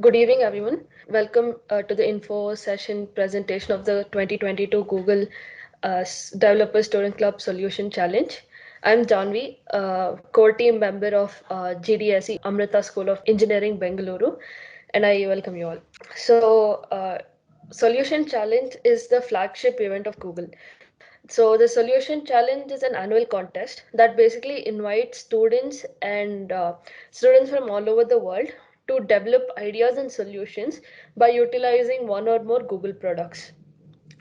Good evening, everyone. Welcome to the info session presentation of the 2022 Google Developer Student Club Solution Challenge. I'm Janvi, core team member of GDSE Amrita School of Engineering, Bengaluru, and I welcome you all. Solution Challenge is the flagship event of Google. So the Solution Challenge is an annual contest that basically invites students from all over the world to develop ideas and solutions by utilizing one or more Google products.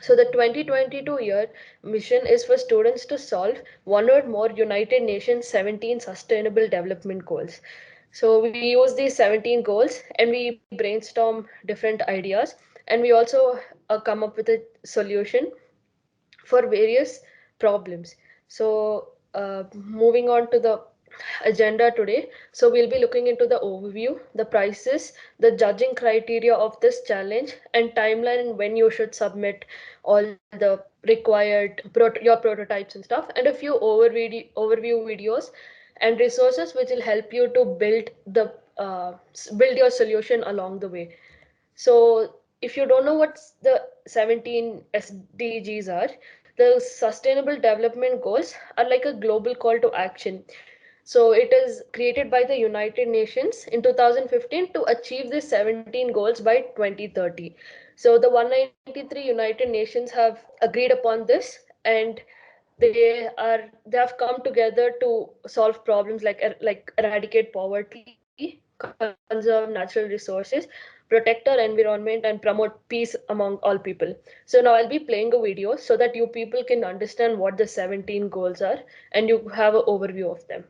So the 2022 year mission is for students to solve one or more United Nations 17 Sustainable Development Goals. So we use these 17 goals and we brainstorm different ideas, and we also come up with a solution for various problems. Moving on to the agenda today. So, we'll be looking into the overview, the prices, the judging criteria of this challenge, and timeline and when you should submit all the required your prototypes and stuff, and a few overview videos and resources which will help you to build your solution along the way. So, if you don't know what the 17 SDGs are, the Sustainable Development Goals are like a global call to action. So, it is created by the United Nations in 2015 to achieve the 17 goals by 2030. So, the 193 United Nations have agreed upon this, and they have come together to solve problems like eradicate poverty, conserve natural resources, protect our environment, and promote peace among all people. So now I'll be playing a video so that you people can understand what the 17 goals are and you have an overview of them.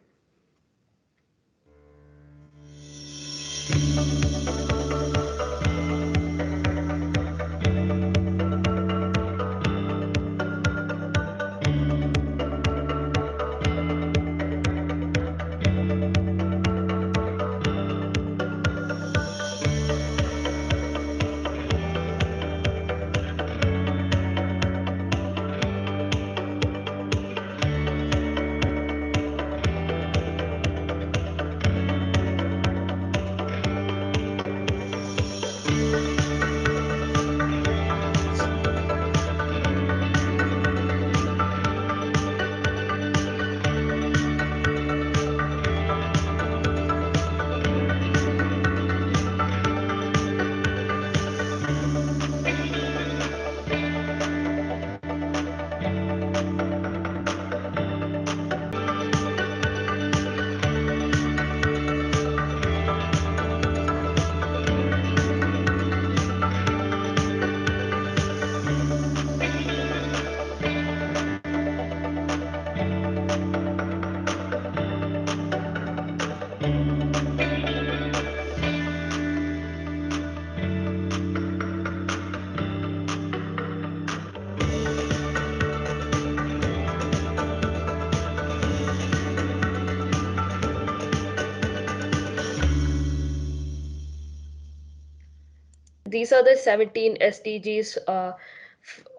These are the 17 SDGs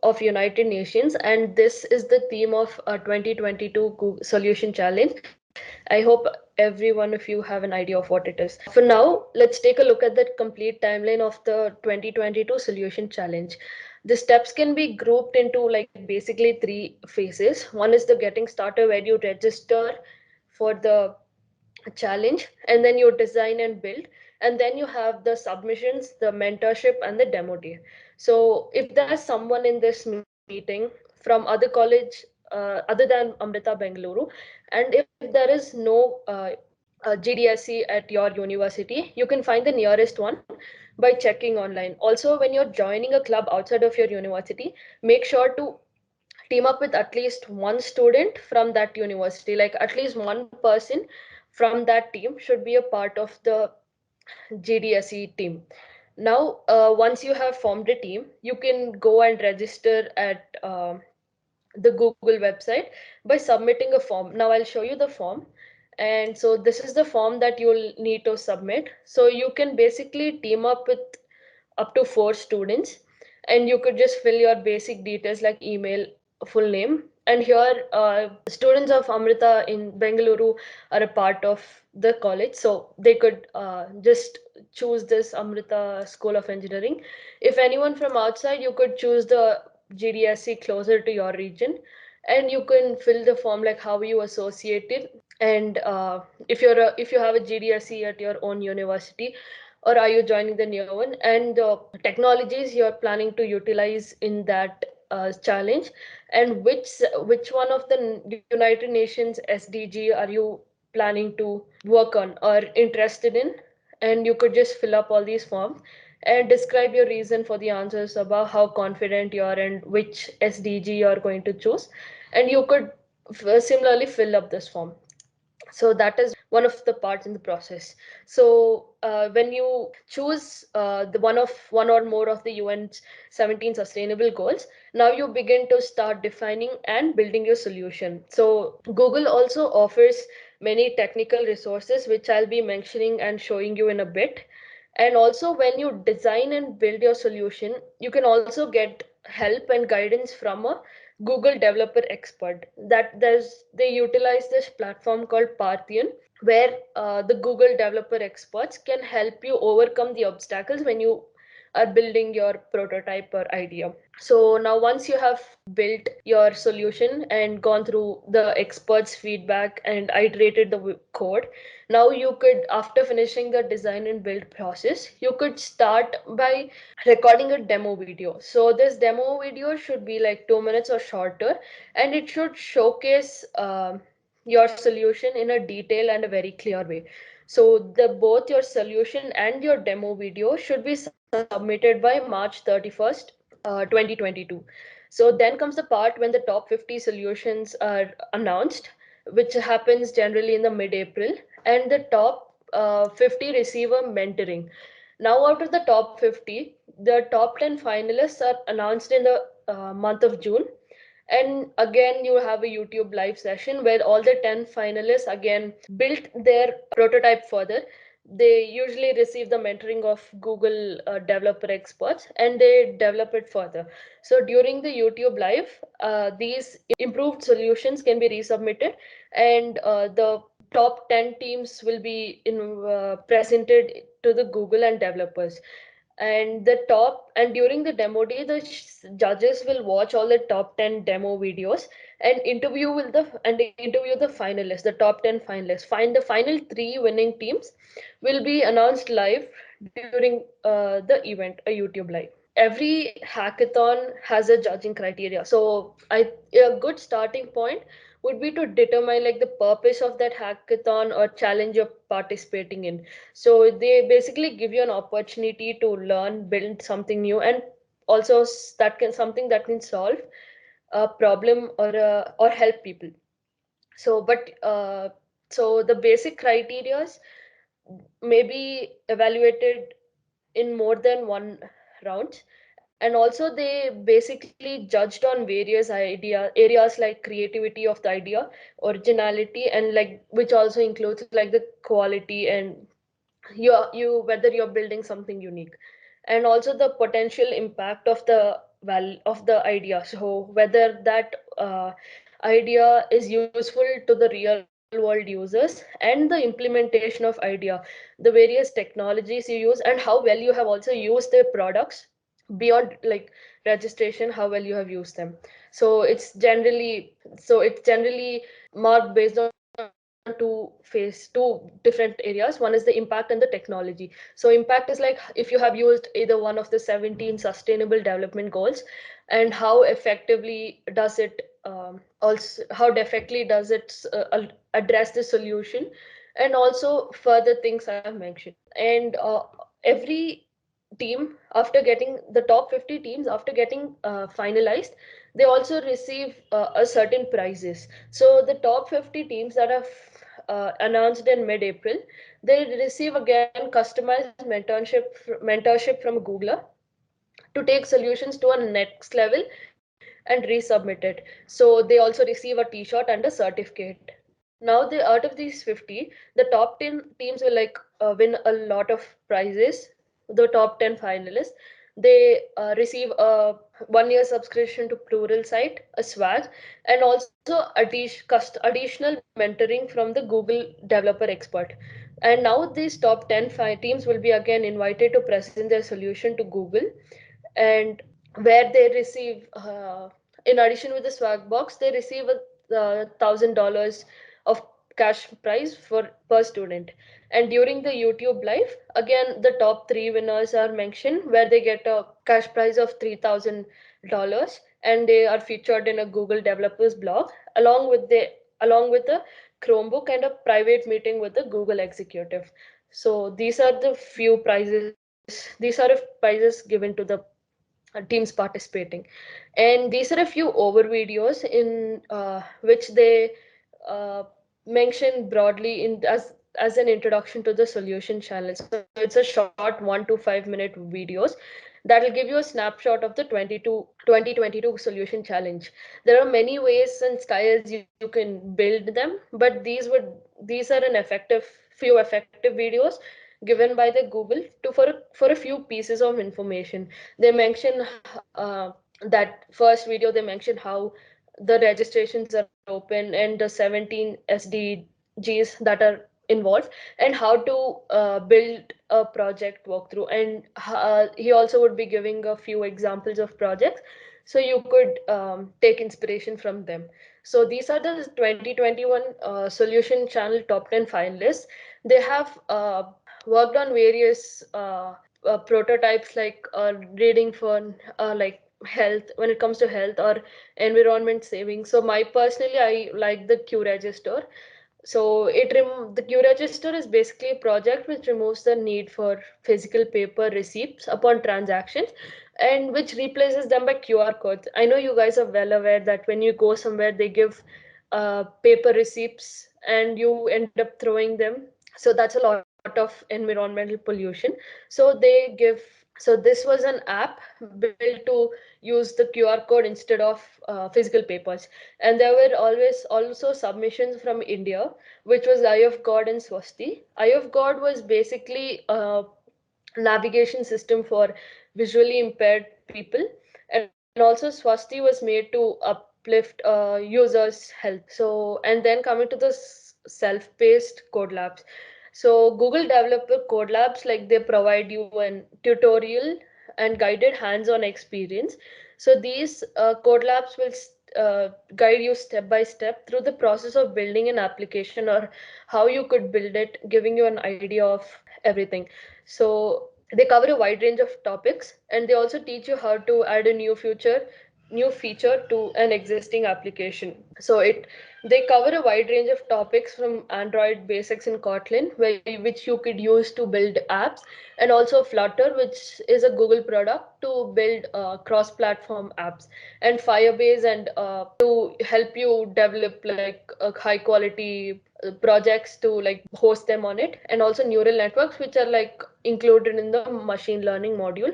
of United Nations, and this is the theme of 2022 Google Solution Challenge. I hope every one of you have an idea of what it is. For now, let's take a look at the complete timeline of the 2022 Solution Challenge. The steps can be grouped into like basically three phases. One is the getting started, where you register for the challenge, and then you design and build, and then you have the submissions, the mentorship, and the demo day. So if there's someone in this meeting from other college other than Amrita Bengaluru, and if there is no GDSE at your university, you can find the nearest one by checking online. Also, when you're joining a club outside of your university, make sure to team up with at least one student from that university, like at least one person from that team should be a part of the GDSE team. Now, once you have formed a team, you can go and register at the Google website by submitting a form. Now, I'll show you the form. And so this is the form that you'll need to submit. So you can basically team up with up to 4 students, and you could just fill your basic details like email, full name, And here, students of Amrita in Bengaluru are a part of the college, so they could just choose this Amrita School of Engineering. If anyone from outside, you could choose the GDSC closer to your region, and you can fill the form like how you associated, and if you have a GDSC at your own university, or are you joining the new one, and the technologies you're planning to utilize in that challenge, and which one of the United Nations SDG are you planning to work on or interested in. And you could just fill up all these forms and describe your reason for the answers, about how confident you are and which SDG you are going to choose. And you could similarly fill up this form. So that is one of the parts in the process. So when you choose the one or more of the UN's 17 sustainable goals, now you begin to start defining and building your solution. So Google also offers many technical resources, which I'll be mentioning and showing you in a bit. And also, when you design and build your solution, you can also get help and guidance from a Google developer expert. That they utilize this platform called Parthian, where the Google developer experts can help you overcome the obstacles when you are building your prototype or idea. So now, once you have built your solution and gone through the experts' feedback and iterated the code, now you could, after finishing the design and build process, you could start by recording a demo video. So this demo video should be like 2 minutes or shorter, and it should showcase your solution in a detailed and a very clear way. So the both your solution and your demo video should be submitted by March 31st, 2022. So then comes the part when the top 50 solutions are announced, which happens generally in the mid-April, and the top 50 receive a mentoring. Now, out of the top 50, the top 10 finalists are announced in the month of June. And again, you have a YouTube live session where all the 10 finalists again built their prototype further. They usually receive the mentoring of Google developer experts, and they develop it further. So during the YouTube live, these improved solutions can be resubmitted, and the top 10 teams will be presented to the Google and developers. And during the demo day, the judges will watch all the top 10 demo videos and interview the finalists, the top 10 finalists. Find the final three winning teams will be announced live during the event, a YouTube live. Every hackathon has a judging criteria. So a good starting point would be to determine like the purpose of that hackathon or challenge you're participating in. So they basically give you an opportunity to learn, build something new, and also that can solve a problem or help people. So but so the basic criterias may be evaluated in more than one round. And also they basically judged on various areas like creativity of the idea, originality, and like which also includes like the quality, and you whether you're building something unique, and also the potential impact of the idea. So whether that idea is useful to the real world users, and the implementation of idea, the various technologies you use, and how well you have also used their products beyond like registration, how well you have used them. So it's generally marked based on two different areas. One is the impact and the technology. So impact is like if you have used either one of the 17 sustainable development goals, and how effectively does it address the solution, and also further things I've mentioned. And every team, after getting the top 50 teams, after getting finalized, they also receive a certain prizes. So the top 50 teams that are announced in mid-April, they receive again customized mentorship from Google to take solutions to a next level and resubmit it. So they also receive a t-shirt and a certificate. Now, out of these 50, the top 10 teams will win a lot of prizes, the top 10 finalists. they receive a 1 year subscription to Pluralsight, a swag, and also additional mentoring from the Google developer expert. And now these top 10 teams will be again invited to present their solution to Google, and where they receive, in addition with the swag box, they receive $1,000 of cash prize for per student. And during the YouTube live, again the top three winners are mentioned, where they get a cash prize of $3,000, and they are featured in a Google developers blog, along with a Chromebook and a private meeting with the Google executive. So these are the few prizes. These are prizes given to the teams participating, and these are a few over videos in which they uh, mention broadly in as an introduction to the solution challenge. So it's a short 1 to 5 minute videos that will give you a snapshot of the 2022 solution challenge. There are many ways and styles you can build them, but these are an effective videos given by the Google to for a few pieces of information. They mention that first video, they mention how the registrations are open and the 17 SDGs that are involved, and how to build a project walkthrough. And he also would be giving a few examples of projects, so you could take inspiration from them. So these are the 2021 Solution Channel top 10 finalists. They have worked on various prototypes, like reading for like health, when it comes to health or environment saving. So my personally, I like the Q register. So the Q register is basically a project which removes the need for physical paper receipts upon transactions, and which replaces them by QR codes. I know you guys are well aware that when you go somewhere, they give paper receipts and you end up throwing them. So that's a lot of environmental pollution. So they give, so this was an app built to use the QR code instead of physical papers. And there were always also submissions from India, which was Eye of God and Swasti. Eye of God was basically a navigation system for visually impaired people, and also Swasti was made to uplift users' health. So, and then coming to the self-paced code labs. So Google Developer Code Labs, like they provide you an tutorial and guided hands-on experience. So these code labs will guide you step by step through the process of building an application, or how you could build it, giving you an idea of everything. So they cover a wide range of topics, and they also teach you how to add a new feature to an existing application. So it they cover a wide range of topics, from Android basics in Kotlin, which you could use to build apps, and also Flutter, which is a Google product to build cross-platform apps, and Firebase, and to help you develop like high quality projects to like host them on it, and also neural networks, which are like included in the machine learning module,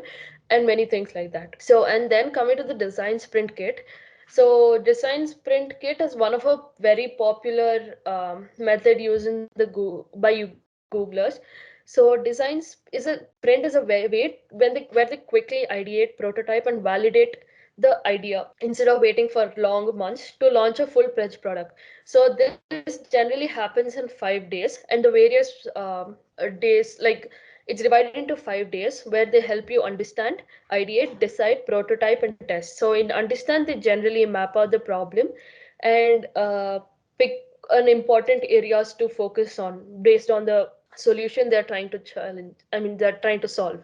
and many things like that. So, and then coming to the design sprint kit. So design sprint kit is one of a very popular method used in the by you Googlers. So designs is a sprint is a way where they quickly ideate, prototype, and validate the idea instead of waiting for long months to launch a full-fledged product. So this generally happens in 5 days, and the various days, like it's divided into 5 days, where they help you understand, ideate, decide, prototype, and test. So in understand, they generally map out the problem and pick an important areas to focus on based on the solution they're trying to challenge. I mean, they're trying to solve.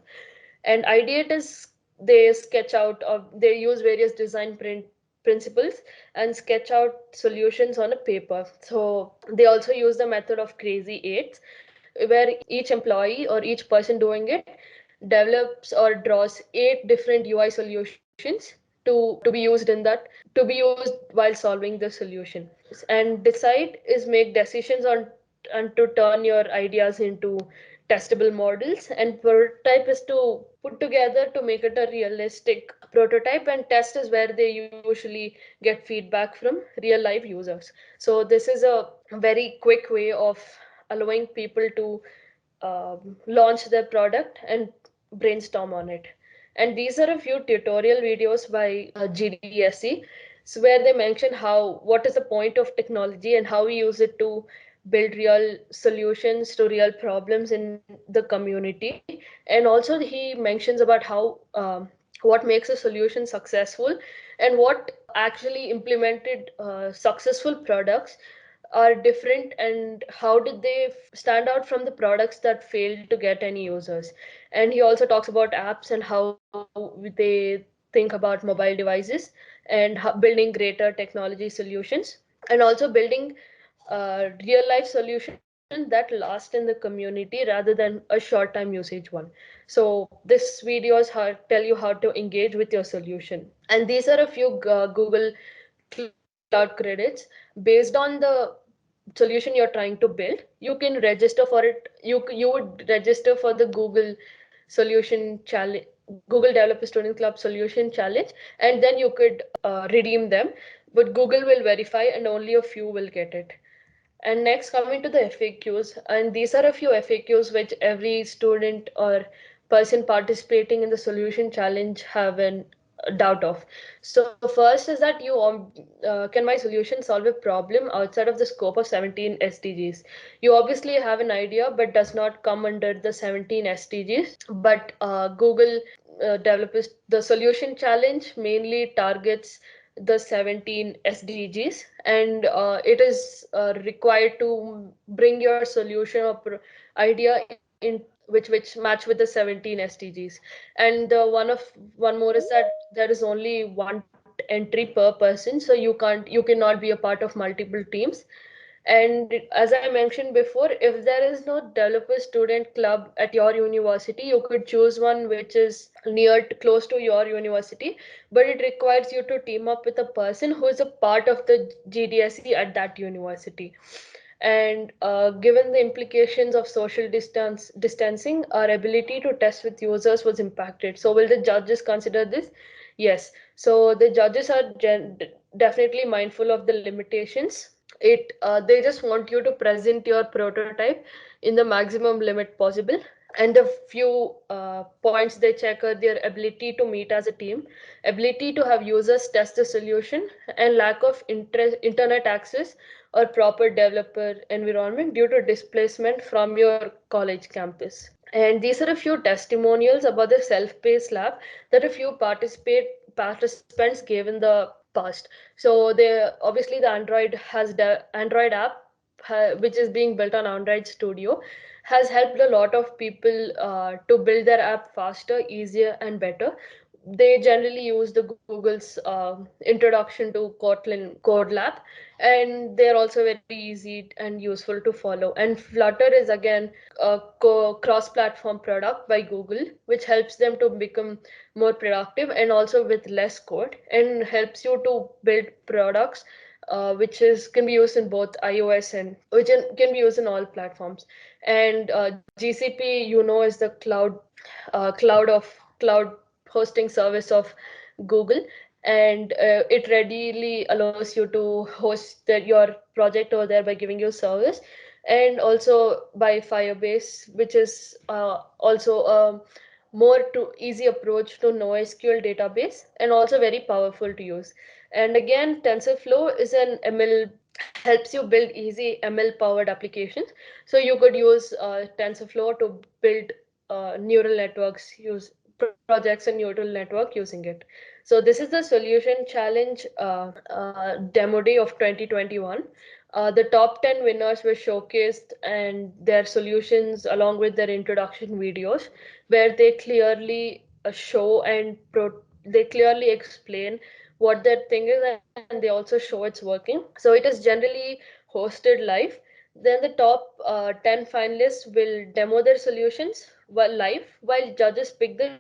And ideate is, they sketch out, or they use various design principles and sketch out solutions on a paper. So they also use the method of crazy eights, where each employee or each person doing it develops or draws 8 different UI solutions to be used in that to be used while solving the solution. And decide is make decisions on and to turn your ideas into testable models, and prototype is to put together to make it a realistic prototype, and test is where they usually get feedback from real life users. So this is a very quick way of allowing people to launch their product and brainstorm on it. And these are a few tutorial videos by GDSE, so where they mention how what is the point of technology and how we use it to build real solutions to real problems in the community. And also he mentions about how what makes a solution successful and what actually implemented successful products are different and how did they stand out from the products that failed to get any users. And he also talks about apps and how they think about mobile devices and building greater technology solutions, and also building real life solution that last in the community rather than a short time usage one. So this videos tell you how to engage with your solution. And these are a few Google Cloud credits based on the solution you're trying to build. You can register for it. You would register for the Google solution challenge, Google Developer Student Club solution challenge, and then you could redeem them. But Google will verify, and only a few will get it. And next, coming to the FAQs, and these are a few FAQs which every student or person participating in the solution challenge have an doubt of. So first is that can my solution solve a problem outside of the scope of 17 SDGs? You obviously have an idea, but does not come under the 17 SDGs. But Google developers the solution challenge mainly targets the 17 SDGs, and it is required to bring your solution or idea in which match with the 17 SDGs. And one more is that there is only one entry per person, so you cannot be a part of multiple teams. And as I mentioned before, if there is no developer student club at your university, you could choose one which is close to your university, but it requires you to team up with a person who is a part of the GDSE at that university. And given the implications of social distancing, our ability to test with users was impacted. So will the judges consider this? Yes. So the judges are definitely mindful of the limitations. They just want you to present your prototype in the maximum limit possible. And the few points they check are their ability to meet as a team, ability to have users test the solution, and lack of internet access or proper developer environment due to displacement from your college campus. And these are a few testimonials about the self-paced lab that a few participants gave in the past. So they obviously the Android has the Android app which is being built on Android Studio has helped a lot of people to build their app faster, easier, and better. They generally use the Google's introduction to Kotlin Code Lab, and they're also very easy and useful to follow. And Flutter is again a cross-platform product by Google, which helps them to become more productive and also with less code, and helps you to build products which is can be used in both iOS and can be used in all platforms. And GCP, is the cloud hosting service of Google, and it readily allows you to host your project over there by giving you service, and also by Firebase, which is also a more to easy approach to NoSQL database and also very powerful to use. And again, TensorFlow is an ML helps you build easy ML powered applications. So you could use TensorFlow to build neural networks, use projects and neural network using it. So this is the solution challenge demo day of 2021. The top 10 winners were showcased and their solutions along with their introduction videos, where they clearly show and they clearly explain what their thing is, and they also show it's working. So it is generally hosted live. Then the top 10 finalists will demo their solutions live, while judges pick the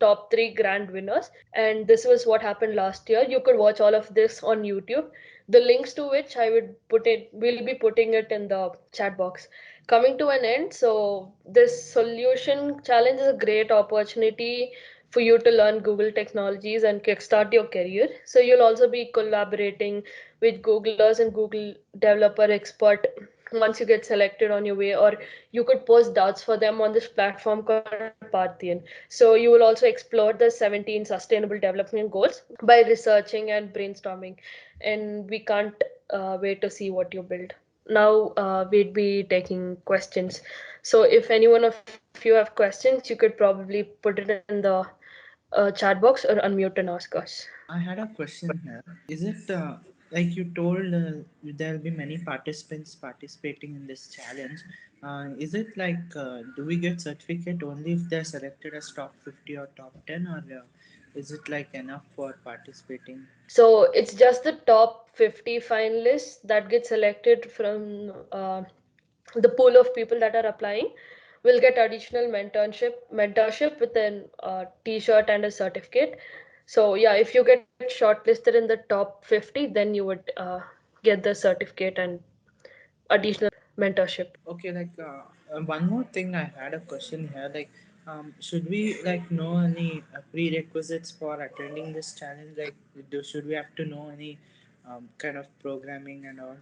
top three grand winners. And this was what happened last year. You could watch all of this on YouTube, the links to which I would will be putting it in the chat box. Coming to an end, so this solution challenge is a great opportunity for you to learn Google technologies and kickstart your career. So you'll also be collaborating with Googlers and Google developer expert once you get selected on your way, or you could post doubts for them on this platform called Parthian. So you will also explore the 17 sustainable development goals by researching and brainstorming, and we can't wait to see what you build. Now we'd be taking questions. So if any one of you have questions, you could probably put it in the chat box or unmute and ask us. I had a question here. Is it like you told there'll be many participants participating in this challenge? Is it like do we get certificate only if they're selected as top 50 or top 10, or is it like enough for participating? So it's just the top 50 finalists that get selected from the pool of people that are applying. Will get additional mentorship with an t-shirt and a certificate. So yeah, if you get shortlisted in the top 50, then you would get the certificate and additional mentorship. Okay, like one more thing, I had a question here. Like, should we like know any prerequisites for attending this challenge? Like, should we have to know any kind of programming and all,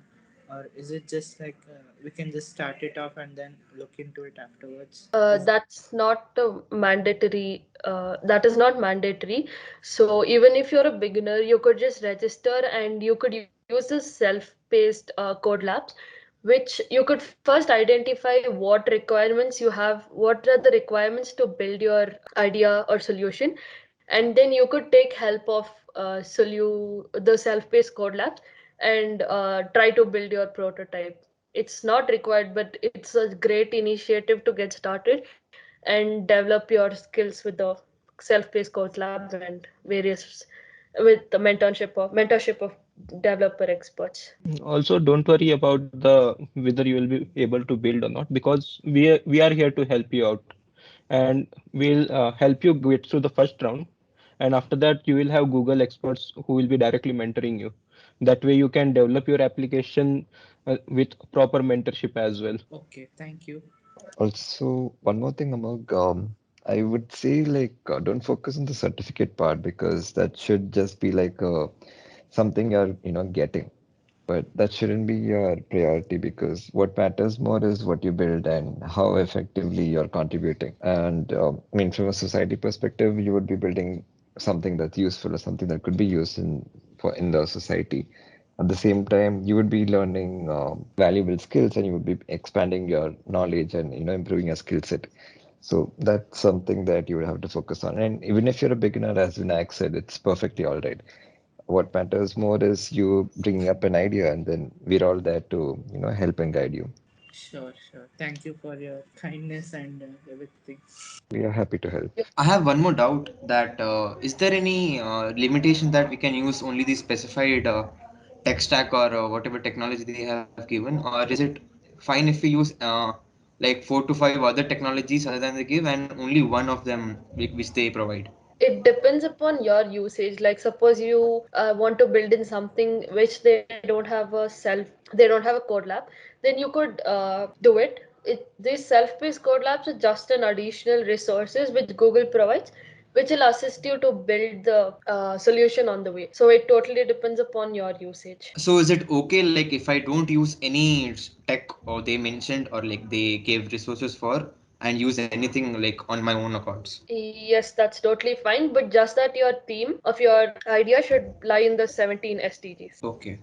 or is it just like we can just start it off and then look into it afterwards? That's not mandatory. That is not mandatory. So even if you're a beginner, you could just register and you could use the self-paced code labs, which you could first identify what requirements you have, what are the requirements to build your idea or solution, and then you could take help of the self-paced code labs and try to build your prototype. It's not required, but it's a great initiative to get started and develop your skills with the self-paced code labs and various with the mentorship of developer experts. Also, don't worry about the whether you will be able to build or not, because we are here to help you out, and we'll help you get through the first round, and after that you will have Google experts who will be directly mentoring you. That way you can develop your application with proper mentorship as well. Okay, thank you. Also, one more thing, Amog, I would say like don't focus on the certificate part because that should just be like something you're getting. But that shouldn't be your priority because what matters more is what you build and how effectively you're contributing. And I mean, from a society perspective, you would be building something that's useful or something that could be used in the society. At the same time, you would be learning valuable skills and you would be expanding your knowledge and improving your skill set. So that's something that you would have to focus on. And even if you're a beginner, as Vinayak said, it's perfectly all right. What matters more is you bringing up an idea, and then we're all there to help and guide you. Sure, sure. Thank you for your kindness and everything. We are happy to help. I have one more doubt that is there any limitation that we can use only the specified tech stack or whatever technology they have given, or is it fine if we use like 4 to 5 other technologies other than they give and only one of them which they provide? It depends upon your usage. Like suppose you want to build in something which they don't have a code lab, then you could do it. These self-paced code labs are just an additional resources which Google provides, which will assist you to build the solution on the way. So it totally depends upon your usage. So is it okay like if I don't use any tech or they mentioned or like they gave resources for and use anything like on my own accounts? Yes, that's totally fine, but just that your theme of your idea should lie in the 17 SDGs. Okay.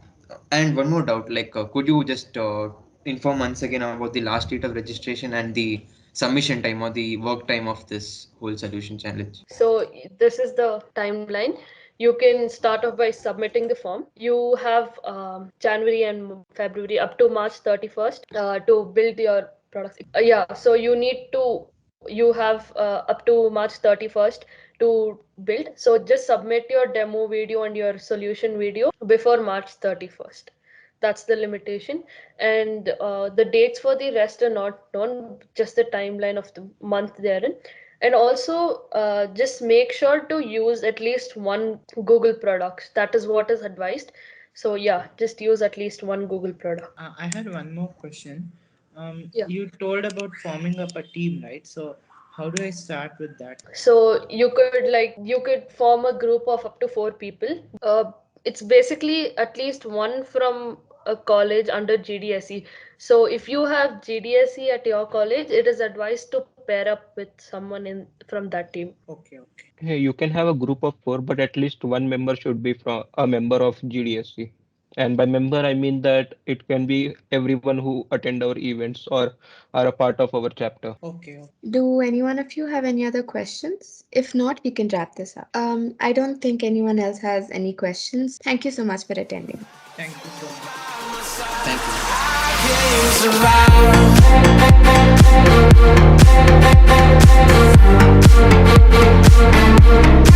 And one more doubt, like, could you just inform once again about the last date of registration and the submission time or the work time of this whole solution challenge? So this is the timeline. You can start off by submitting the form. You have January and February up to March 31st to build your products. Yeah, so you have up to March 31st to build. So just submit your demo video and your solution video before March 31st. That's the limitation. And the dates for the rest are not known, just the timeline of the month they're in. And also just make sure to use at least one Google product. That is what is advised. So yeah, just use at least one Google product. I had one more question. Yeah. You told about forming up a team, right? So how do I start with that? So you could form a group of up to 4 people. It's basically at least one from a college under GDSE. So if you have GDSE at your college, it is advised to pair up with someone in from that team. Okay, okay. Hey, you can have a group of four, but at least one member should be from a member of GDSC. And by member, I mean that it can be everyone who attend our events or are a part of our chapter. Okay, okay. Do anyone of you have any other questions? If not, we can wrap this up. I don't think anyone else has any questions. Thank you so much for attending. Thank you so much. Thank you.